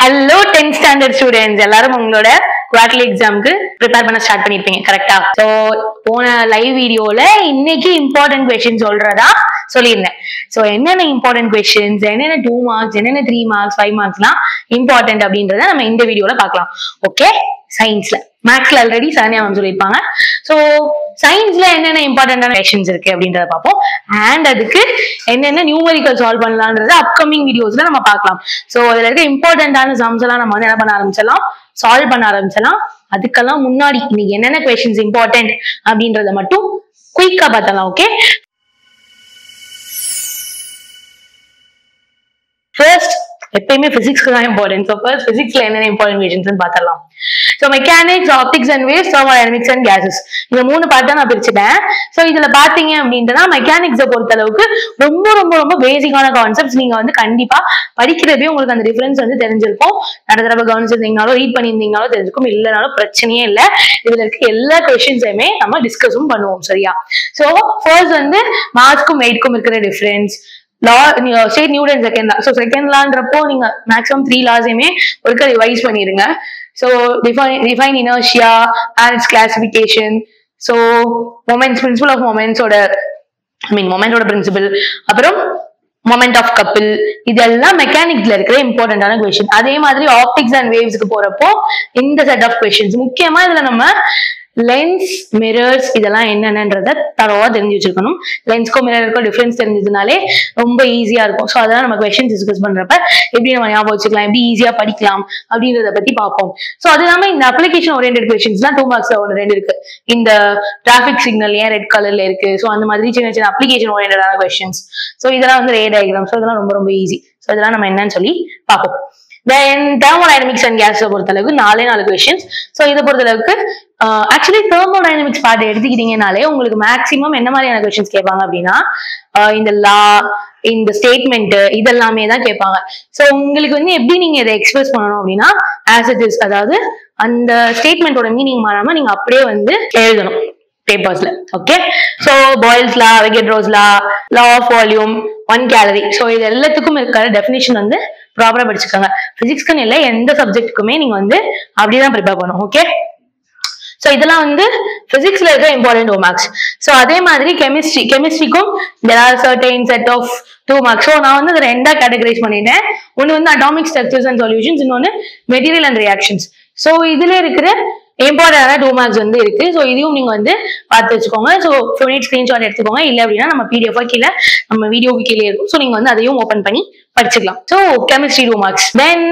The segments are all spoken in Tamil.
Hello 10th standard students எல்லாரும் உங்களோட குவார்டர்லி எக்ஸாம்க்கு ப்ரிப்பேர் பண்ண ஸ்டார்ட் பண்ணிருப்பீங்க கரெக்ட்டா சோ போன லைவ் வீடியோல இன்னைக்கு இம்பார்ட்டன்ட் क्वेश्चन சொல்றதா சொல்லிருந்தேன் சோ என்னென்ன இம்பார்ட்டன்ட் क्वेश्चंस என்னென்ன 2 மார்க்ஸ் என்னென்ன 3 மார்க்ஸ் 5 மார்க்ஸ்லாம் இம்பார்ட்டன்ட் அப்படின்றத நம்ம இந்த வீடியோல பார்க்கலாம் ஓகே சயின்ஸ்ல மேத்ஸ்ல ஆல்ரெடி சரண்யா மேம் சொல்லிருப்பாங்க சோ சயின்ஸ்ல என்னென்ன இம்பார்ட்டன்டான क्वेश्चंस இருக்கு அப்படின்றத பார்ப்போம் அண்ட் அதுக்கு என்னென்ன நியூமெரிக்கல் சால்வ் பண்ணலாம்ன்றத அப்கமிங் வீடியோஸ்ல நம்ம பார்க்கலாம் சோ அதுல இருக்க இம்பார்ட்டன்டான சம்ஸ் எல்லாம் நம்ம வந்து என்ன பண்ண ஆரம்பிச்சலாம் சால்வ் பண்ண ஆரம்பிச்சலாம் அதுக்கெல்லாம் முன்னாடி இன்னைக்கு என்னென்ன क्वेश्चंस இம்பார்ட்டன்ட் அப்படின்றத மட்டும் குயிக்கா பார்த்தலாம் ஓகே ஃபர்ஸ்ட் எப்பயுமே பிசிக்ஸ்க்கு தான் இம்பார்ட்டன்ட் ஸோ ஃபர்ஸ்ட் பிசிக்ஸ்ல என்னென்ன இம்பார்ட்டன்ட் क्वेश्चंस பார்த்தலாம் so mechanics optics and waves thermodynamics and cases இந்த 3 பார்ட்டா நான் பிரிச்சுட்டேன் ஸோ இதுல பாத்தீங்க அப்படின்னா மெக்கானிக்ஸை பொறுத்த அளவுக்கு ரொம்ப ரொம்ப ரொம்ப பேசிக்கான கான்செப்ட்ஸ் நீங்க வந்து கண்டிப்பா படிக்கிறதே உங்களுக்கு அந்த டிஃபரன்ஸ் வந்து தெரிஞ்சிருக்கும் நிறைய தடவை கவனிச்சிருந்தீங்கனாலும் ரீட் பண்ணியிருந்தீங்கனாலும் தெரிஞ்சிருக்கும் இல்லைனாலும் பிரச்சனையே இல்லை இதுல இருக்க எல்லா கொஸ்டின்ஸையுமே நம்ம டிஸ்கஸும் பண்ணுவோம் சரியா ஸோ ஃபர்ஸ்ட் வந்து மாஸ்க்கும் வெயிட்க்கும் இருக்கிற difference law state Newton second law so second lawன்றப்போ நீங்க maximum 3 laws-ஐயுமே ஒருக்க ரிவைஸ் பண்ணிருங்க so define inertia and its classification so moments principle of moments ஓட moment ஓட principle அப்புறம் moment of couple இதெல்லாம் மெக்கானிக்ஸ்ல இருக்கிற இம்பார்ட்டன்டான क्वेश्चन அதே மாதிரி ஆப்டிக்ஸ் அண்ட் வேவ்ஸ்க்கு போறப்போ இந்த செட் ஆஃப் क्वेश्चंस முக்கியமா இதுல நம்ம லென்ஸ் மிரர்ஸ் இதெல்லாம் என்னென்னன்றத தரவா தெரிஞ்சு வச்சிருக்கணும் லென்ஸ்க்கும் மிரருக்கும் டிஃபரன்ஸ் தெரிஞ்சதுனாலே ரொம்ப ஈஸியா இருக்கும் ஸோ அதெல்லாம் நம்ம கொஸ்டின் டிஸ்கஸ் பண்றப்ப எப்படி நம்ம ஞாபகம் வச்சுக்கலாம் எப்படி ஈஸியா படிக்கலாம் அப்படின்றத பத்தி பார்ப்போம் ஸோ அது இல்லாம இந்த அப்ளிகேஷன் ஓரியன்டட் கொஸ்டின்ஸ்லாம் 2 மார்க்ஸ் ஒன்று 2 இருக்கு இந்த டிராபிக் சிக்னல் ஏன் ரெட் கலர்ல இருக்கு ஸோ அந்த மாதிரி சின்ன சின்ன அப்ளிகேஷன் ஓரியன்டான கொஸ்டின்ஸ் ஸோ இதெல்லாம் வந்து ரே டயக்ராம் ஸோ இதெல்லாம் ரொம்ப ரொம்ப ஈஸி ஸோ இதெல்லாம் நம்ம என்னன்னு சொல்லி பார்ப்போம் தென் தெர்மோடைனமிக்ஸ் அண்ட் கேஸை பொறுத்தளவுக்கு 4 கொஸ்டின்ஸ் ஸோ இதை பொறுத்தளவுக்கு ஆக்சுவலி தெர்மோடைனமிக்ஸ் பார்ட் எடுத்துக்கிட்டீங்கனாலே உங்களுக்கு மேக்ஸிமம் என்ன மாதிரியான கொஸ்டின்ஸ் கேட்பாங்க அப்படின்னா இந்த லா இந்த ஸ்டேட்மெண்ட் இதெல்லாமே தான் கேட்பாங்க ஸோ உங்களுக்கு வந்து எப்படி நீங்க இதை எக்ஸ்பிரஸ் பண்ணணும் அப்படின்னா ஆஸ் இட் இஸ் அதாவது அந்த ஸ்டேட்மெண்டோட மீனிங் மாறாம நீங்க அப்படியே வந்து எழுதணும் பேப்பர்ஸ்ல okay so Boyle's law Avogadro's law of volume 1 கேலரி சோ இது எல்லாத்துக்கும் இருக்கிற டெஃபினிஷன் வந்து ப்ராப்பரா படிச்சுக்கோங்க பிசிக்ஸ்க்குன்னு இல்லை எந்த சப்ஜெக்ட்டுக்குமே நீங்க வந்து அப்படிதான் ப்ரிப்பேர் பண்ணணும் ஓகே சோ இதெல்லாம் வந்து பிசிக்ஸ்ல இருக்க இம்பார்ட்டன்ட் 2 மார்க்ஸ் சோ அதே மாதிரி கெமிஸ்ட்ரிக்கும் there are certain set of 2 marks so நான் வந்து அதை 2 கேட்டகரைஸ் பண்ணிட்டேன் ஒன்னு வந்து அட்டாமிக் ஸ்ட்ரக்சர்ஸ் அண்ட் சொல்யூஷன்ஸ் இன்னொன்னு மெட்டீரியல் அண்ட் ரியாக்ஷன்ஸ் சோ இதுல இருக்கிற இம்பார்ட்டன்டான 2 மார்க்ஸ் வந்து இருக்கு ஸோ இதையும் நீங்க வந்து பார்த்து வச்சுக்கோங்க ஸோ ஸ்கிரீன்ஷாட் எடுத்துக்கோங்க இல்லை அப்படின்னா நம்ம பிடிஎஃப் கீழே நம்ம வீடியோக்கு கீழே இருக்கும் ஸோ நீங்க வந்து அதையும் ஓப்பன் பண்ணி படிச்சுக்கலாம் so chemistry 2 marks then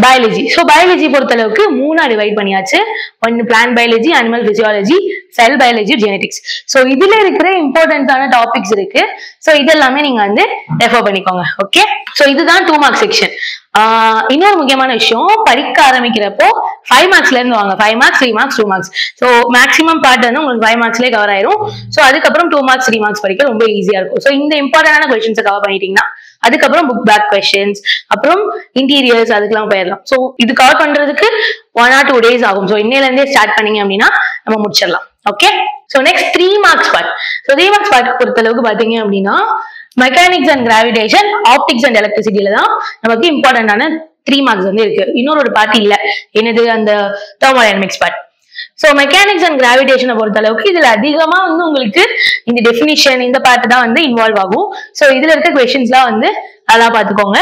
biology so biology பொறுத்த அளவுக்கு 3 டிவைட் பண்ணியாச்சு ஒன்னு plant biology animal physiology cell biology genetics so இதுல இருக்கிற இம்பார்ட்டன்டான டாபிக்ஸ் இருக்கு ஸோ இதெல்லாமே நீங்க வந்து ரெஃபர் பண்ணிக்கோங்க ஓகே ஸோ இதுதான் 2 மார்க்ஸ் செக்ஷன் இன்னொரு முக்கியமான விஷயம் படிக்க ஆரம்பிக்கிறப்போ 5 மார்க்ஸ்ல இருந்து வாங்க 5 marks 3 marks 2 marks so maximum part வந்து உங்களுக்கு 5 மார்க்ஸ்லேயே கவர் ஆயிரும் ஸோ அதுக்கப்புறம் 2 மார்க்ஸ் 3 மார்க்ஸ் படிக்க ரொம்ப ஈஸியா இருக்கும் ஸோ இந்த இம்பார்ட்டன்டான கொஸ்டின்ஸை கவர் பண்ணிட்டீங்கன்னா அதுக்கப்புறம் புக் பேக் கொஸ்டின்ஸ் அப்புறம் இன்டீரியர்ஸ் அதுக்கெல்லாம் போயிடலாம் ஸோ இது கவர் பண்றதுக்கு 1 or 2 days ஆகும் ஸோ இன்னையில இருந்தே ஸ்டார்ட் பண்ணீங்க அப்படின்னா நம்ம முடிச்சிடலாம் okay so next 3 marks part so 3 marks part பொறுத்த அளவுக்கு பாத்தீங்க அப்படின்னா mechanics and gravitation optics and எலக்ட்ரிசிட்டியில தான் நமக்கு இம்பார்ட்டன்டான 3 மார்க்ஸ் வந்து இருக்கு இன்னொரு பார்ட் இல்ல என்னது அந்த thermodynamics part so mechanics and கிராவிடேஷனை பொறுத்த அளவுக்கு இதுல அதிகமா வந்து உங்களுக்கு இந்த டெஃபினிஷன் இந்த பார்ட் தான் வந்து இன்வால்வ் ஆகும் சோ இதுல இருக்க கொஸ்டின்ஸ்லாம் வந்து அதெல்லாம் பாத்துக்கோங்க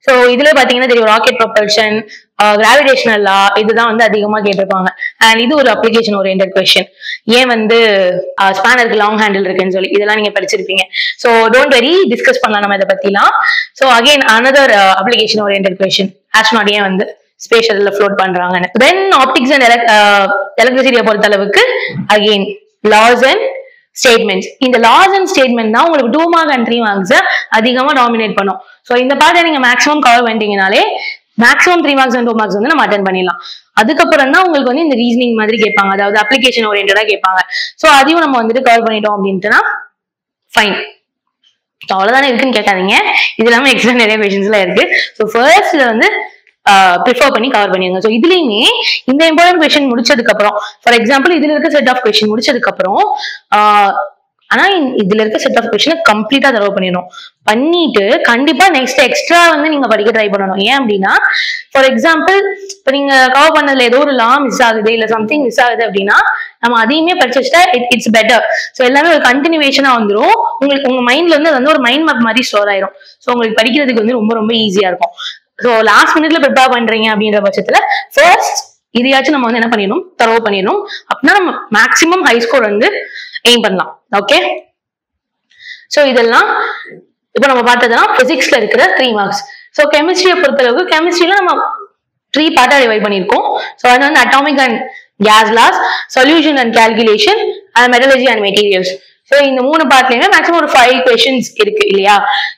சோ இதுல பாத்தீங்கன்னா தெரியும் ராக்கெட் ப்ரொபல்ஷன் கிராவிடேஷனல் லா இதுதான் வந்து அதிகமா கேட்டிருப்பாங்க அண்ட் இது ஒரு அப்ளிகேஷன் ஓரியன்டட் கொஸ்டின் ஏன் வந்து ஸ்பேனருக்கு லாங் ஹேண்டில் இருக்குன்னு சொல்லி இதெல்லாம் நீங்க படிச்சிருப்பீங்க சோ டோன்ட் வெரி டிஸ்கஸ் பண்ணலாம் நம்ம இதை பத்திலாம் so again another application oriented question astronaut ஏன் வந்து ஸ்பேஷல்ல ஃப்ளோட் பண்றாங்கன்னு தென் ஆப்டிக்ஸ் அண்ட் எலக்ட்ரிசிட்டியை பொறுத்த அளவுக்கு அகைன் லாஸ் அண்ட் ஸ்டேட்மெண்ட்ஸ் இந்த லாஸ் அண்ட் ஸ்டேட்மெண்ட் தான் உங்களுக்கு 2 மார்க் அண்ட் 3 மார்க்ஸ் அதிகமா டாமினேட் பண்ணும் சோ இந்த பார்ட்டை நீங்க மேக்ஸிமம் கவர் பண்ணிட்டீங்கனாலே மேக்ஸிமம் 3 மார்க்ஸ் அண்ட் 2 மார்க்ஸ் வந்து நம்ம அட்டென்ட் பண்ணிடலாம் அதுக்கப்புறம் தான் உங்களுக்கு வந்து இந்த ரீசனிங் மாதிரி கேட்பாங்க அதாவது அப்ளிகேஷன் ஓரியன்டா கேட்பாங்க சோ அதையும் நம்ம வந்துட்டு கவர் பண்ணிட்டோம் அப்படின்ட்டுனா ஃபைன் அவ்வளவுதானே இருக்குன்னு கேட்காதீங்க இது இல்லாம எக்ஸ்ட்ரா நிறைய கொஸ்டின்ஸ் எல்லாம் இருக்கு ஸோ ஃபர்ஸ்ட்ல வந்து ப்ரிஃபர் பண்ணி கவர் பண்ணிருங்க ஸோ இதுலயுமே இந்த இம்பார்ட்டன்ட் கொஸ்டின் முடிச்சதுக்கு அப்புறம் ஃபார் எக்ஸாம்பிள் இதுல இருக்க செட் ஆஃப் கொஸ்டின் முடிச்சதுக்கு அப்புறம் ஆனா இதுல இருக்க செட் ஆஃப் கொஸ்டினை கம்ப்ளீட்டா தரவு பண்ணிடணும். பண்ணிட்டு கண்டிப்பா நெக்ஸ்ட் எக்ஸ்ட்ரா வந்து நீங்க படிக்க ட்ரை பண்ணணும். ஏன் அப்படின்னா ஃபார் எக்ஸாம்பிள் இப்ப நீங்க கவர் பண்ணதுல ஏதோ ஒரு லா மிஸ் ஆகுது இல்ல சம்திங் மிஸ் ஆகுது அப்படின்னா நம்ம அதையுமே படிச்சு வச்சுட்டா இட்ஸ் பெட்டர். ஸோ எல்லாமே ஒரு கண்டினியூவேஷனா வந்துடும். உங்களுக்கு உங்க மைண்ட்ல வந்து அது வந்து ஒரு மைண்ட் மேப் மாதிரி ஸ்டோர் ஆயிரும். ஸோ உங்களுக்கு படிக்கிறதுக்கு வந்து ரொம்ப ரொம்ப ஈஸியா இருக்கும். ஸோ லாஸ்ட் மினிட்ல ப்ரிப்பேர் பண்றீங்க அப்படின்ற பட்சத்துல ஃபர்ஸ்ட் இதையாச்சும் நம்ம வந்து என்ன பண்ணிடணும், தரவு பண்ணிடணும். அப்படின்னா நம்ம மேக்சிமம் ஹை ஸ்கோர் வந்து எய்ம் பண்ணலாம். ஓகே, ஸோ இதெல்லாம் இப்போ நம்ம பார்த்ததுதான் பிசிக்ஸ்ல இருக்கிற 3 மார்க்ஸ். ஸோ கெமிஸ்ட்ரியை பொறுத்தளவுக்கு கெமிஸ்ட்ரியில நம்ம 3 பார்ட்டா டிவைட் பண்ணியிருக்கோம். ஸோ அது வந்து atomic and gas laws, solution and calculation, and metallurgy and materials. So இந்த 3 பார்ட்லயுமே மேக்ஸிமம் ஒரு 5 கொஸ்டின்ஸ் இருக்கு இல்லையா?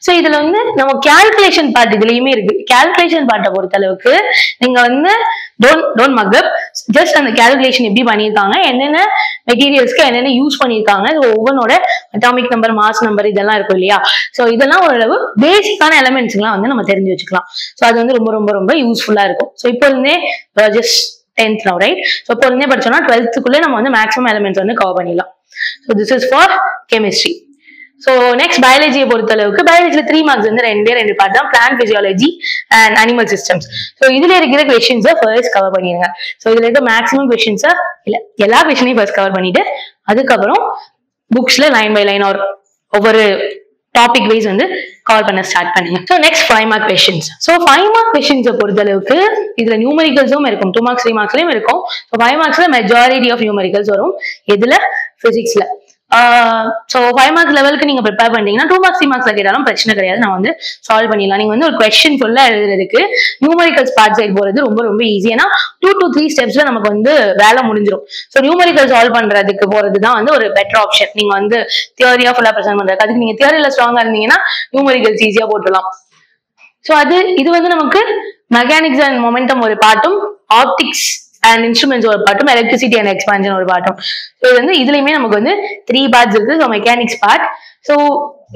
ஸோ இதுல வந்து நம்ம கால்குலேஷன் பார்ட் இதுலயுமே இருக்கு. கால்குலேஷன் பார்ட்டை பொறுத்த அளவுக்கு நீங்க வந்து டோன்ட் மக் அப், ஜஸ்ட் அந்த கால்குலேஷன் எப்படி பண்ணியிருக்காங்க, என்னென்ன மெட்டீரியல்ஸ்க்கு என்னென்ன யூஸ் பண்ணியிருக்காங்க, ஒவ்வொன்னோட அட்டாமிக் நம்பர், மாஸ் நம்பர் இதெல்லாம் இருக்கும் இல்லையா? ஸோ இதெல்லாம் ஓரளவு பேசிக்கான எலமெண்ட்ஸ்லாம் வந்து நம்ம தெரிஞ்சு வச்சுக்கலாம். ஸோ அது வந்து ரொம்ப ரொம்ப ரொம்ப யூஸ்ஃபுல்லா இருக்கும். ஸோ இப்போ இருந்தே just 10th now, right? So இப்போ இருந்தே படிச்சோம்னா 12th நம்ம வந்து மேக்ஸிமம் எலமெண்ட்ஸ் வந்து கவர் பண்ணிடலாம். So this is for chemistry. So next biology பொறுத்த அளவுக்கு biologyல 3 marks வந்து ரெண்டு பார்ட் தான், plant physiology and animal systems. So இதுல இருக்கிற questions first கவர் பண்ணிடுங்க. So இதுல இருக்க மேக்ஸிமம் questions இல்ல எல்லா questionையும் first கவர் பண்ணிட்டு அதுக்கப்புறம் புக்ஸ்ல லைன் பை லைன் ஒரு ஒவ்வொரு டாபிக் வைஸ் வந்து கவர் பண்ண ஸ்டார்ட் பண்ணுங்க. So next 5 mark questions. So 5 mark questions பொறுத்த அளவுக்கு இதுல நியூமரிக்கல்ஸும் இருக்கும், 2 marks 3 marksலயும் இருக்கும். ஸோ 5 marksல மெஜாரிட்டி ஆஃப் நியூமரிக்கல்ஸ் வரும். எதுல? பிசிக்ஸ்ல. ஸோ 5 marks லெவலுக்கு நீங்க ப்ரிப்பேர் பண்ணீங்கன்னா 2 marks 3 marksல கேட்டாலும் பிரச்சனை கிடையாது, நான் வந்து சால்வ் பண்ணிடலாம். நீங்க வந்து ஒரு கொஸ்டின் ஃபுல்லா எழுதுறதுக்கு நியூமரிக்கல்ஸ் பார்ட் சைட் போறது ரொம்ப ரொம்ப ஈஸி. ஏன்னா 2 to 3 ஸ்டெப்ஸ்ல நமக்கு வந்து வேலை முடிஞ்சிடும். ஸோ நியூமரிக்கல் சால்வ் பண்றதுக்கு போறதுதான் வந்து ஒரு பெட்டர் ஆப்ஷன். நீங்க வந்து தியரியா ஃபுல்லா ப்ரெசென்ட் பண்றது, அதுக்கு நீங்க தியரியில ஸ்ட்ராங்கா இருந்தீங்கன்னா நியூமரிக்கல்ஸ் ஈஸியா போட்டுடலாம். ஸோ இது வந்து நமக்கு மெக்கானிக்ஸ் அண்ட் மொமெண்டம் ஒரு பார்ட்டும், ஆப்டிக்ஸ் அண்ட் இன்ஸ்ட்ருமெண்ட்ஸ் ஒரு பார்ட்டும், எலக்ட்ரிசிட்டி அண்ட் எக்ஸ்பான்ஷன் ஒரு பார்ட்டும். ஸோ இது வந்து இதுலயுமே நமக்கு வந்து 3 பார்ட்ஸ் இருக்கு. ஸோ மெக்கானிக்ஸ் பார்ட், ஸோ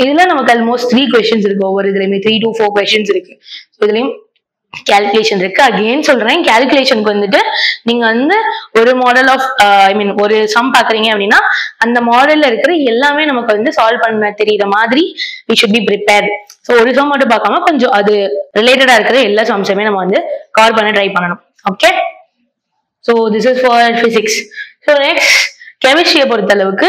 இதுல நமக்கு ஆல்மோஸ்ட் 3 கொஸ்டின்ஸ் இருக்கு. ஒவ்வொரு இதுலயுமே 3 to 4 கொஸ்டின்ஸ் இருக்கு. ஸோ இதுலயும் கால்குலேஷன் இருக்கு. அகெயின் சொல்றேன், கால்குலேஷனுக்கு வந்துட்டு நீங்க வந்து ஒரு மாடல் ஆஃப் ஒரு சம் பாக்குறீங்க அப்படின்னா அந்த மாடல்ல இருக்கிற எல்லாமே நமக்கு வந்து சால்வ் பண்ண தெரியுற மாதிரி we should be prepared. So ஒரு சம் மட்டும் பார்க்காம கொஞ்சம் அது ரிலேட்டடா இருக்கிற எல்லா சம்ஸுமே நம்ம வந்து கவர் பண்ண ட்ரை பண்ணணும். Okay, so this is for physics. So next chemistry பொறுத்த அளவுக்கு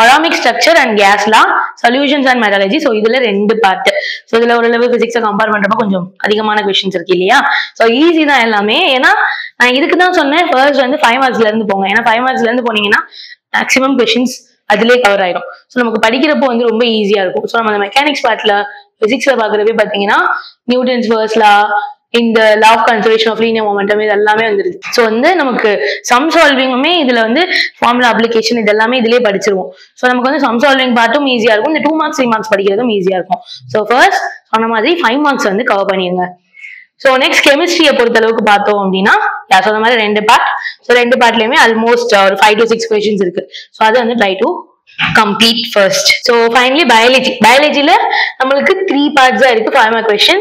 atomic structure and gas law, solutions and metallurgy. So இதுல 2 பார்ட். ஸோ இதுல ஓரளவு பிசிக்ஸை கம்பேர் பண்றப்ப கொஞ்சம் அதிகமான கொஸ்டின்ஸ் இருக்கு இல்லையா? ஸோ ஈஸி தான் எல்லாமே. ஏன்னா நான் இதுக்கு தான் சொன்னேன் ஃபர்ஸ்ட் வந்து 5 marksல இருந்து போங்க. ஏன்னா 5 marksல இருந்து போனீங்கன்னா மேக்ஸிமம் கொஸ்டின்ஸ் அதுலேயே கவர் ஆயிடும். ஸோ நமக்கு படிக்கிறப்போ வந்து ரொம்ப ஈஸியா இருக்கும். ஸோ நம்ம அந்த மெக்கானிக்ஸ் பார்ட்ல பிசிக்ஸ்ல பாக்குறப்பே பாத்தீங்கன்னா நியூட்டன்ஸ் ஃபர்ஸ்ட் லா, இந்த law of conservation of linear momentum இது எல்லாமே வந்துருது. ஸோ வந்து நமக்கு சம் சால்விங்குமே இதுல வந்து ஃபார்முலா அப்ளிகேஷன் இது எல்லாமே இதுலயே படிச்சிருவோம். ஸோ நமக்கு வந்து சம் சால்விங் பார்ட்டும் ஈஸியா இருக்கும், இந்த 2 marks 3 marks படிக்கிறதும் ஈஸியா இருக்கும். ஸோ ஃபர்ஸ்ட் சொன்ன மாதிரி 5 marks வந்து கவர் பண்ணிருங்க. ஸோ நெக்ஸ்ட் கெமிஸ்ட்ரியை பொறுத்த அளவுக்கு பார்த்தோம் அப்படின்னா சொன்ன மாதிரி 2 பார்ட். ஸோ 2 பார்ட்லயுமே ஆல்மோஸ்ட் ஒரு 5 to 6 கொஸ்டின்ஸ் இருக்கு. ஸோ அதை வந்து try to complete first. So finally biologyல நம்மளுக்கு 3 parts தான் இருக்கு. 5 mark question,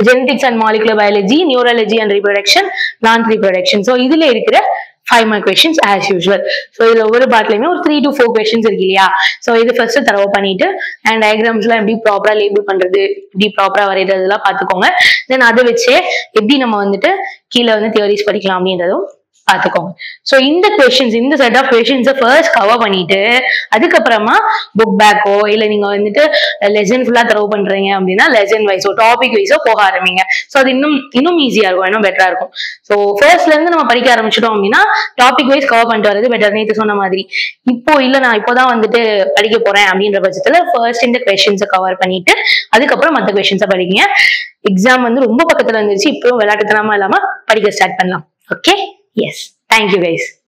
genetics and molecular biology, neurology and reproduction, plant reproduction. So இதுல இருக்கிற 5 mark questions as usual. So இதுல ஒவ்வொரு பார்ட்லயுமே ஒரு 3 to 4 questions இருக்கு இல்லையா? So இது ஃபர்ஸ்ட் தரவு பண்ணிட்டு அண்ட் டயக்ராம்ஸ் எல்லாம் எப்படி ப்ராப்பரா லேபிள் பண்றது, எப்படி ப்ராப்பரா வரையறதெல்லாம் பாத்துக்கோங்க. தென் அதை வச்சே எப்படி நம்ம வந்துட்டு கீழே வந்து தியரிஸ் படிக்கலாம் அப்படின்றதும் பாத்துக்கோங்க. சோ இந்த கொஸ்டின்ஸ், இந்த செட் ஆஃப் கொஸ்டின்ஸை ஃபர்ஸ்ட் கவர் பண்ணிட்டு அதுக்கப்புறமா புக் பேக்கோ இல்ல நீங்க வந்துட்டு லெசன் ஃபுல்லா தரவு பண்றீங்க அப்படின்னா லெசன் வைஸோ டாபிக் வைஸோ போக ஆரம்பிங்க. சோ அது இன்னும் ஈஸியா இருக்கும், இன்னும் பெட்டரா இருக்கும். சோ ஃபர்ஸ்ட்ல இருந்து நம்ம படிக்க ஆரம்பிச்சிட்டோம் அப்படின்னா டாபிக் வைஸ் கவர் பண்ணிட்டு வரது பெட்டர். நேற்று சொன்ன மாதிரி இப்போ இல்ல நான் இப்போதான் வந்துட்டு படிக்க போறேன் அப்படின்ற பட்சத்துல ஃபர்ஸ்ட் இந்த கொஸ்டின்ஸை கவர் பண்ணிட்டு அதுக்கப்புறம் மற்ற கொஸ்டின்ஸை படிங்க. எக்ஸாம் வந்து ரொம்ப பக்கத்துல வந்துருச்சு, இப்பவும் விளையாட்டுத்தனமா இல்லாம படிக்க ஸ்டார்ட் பண்ணலாம். Okay, yes, thank you guys.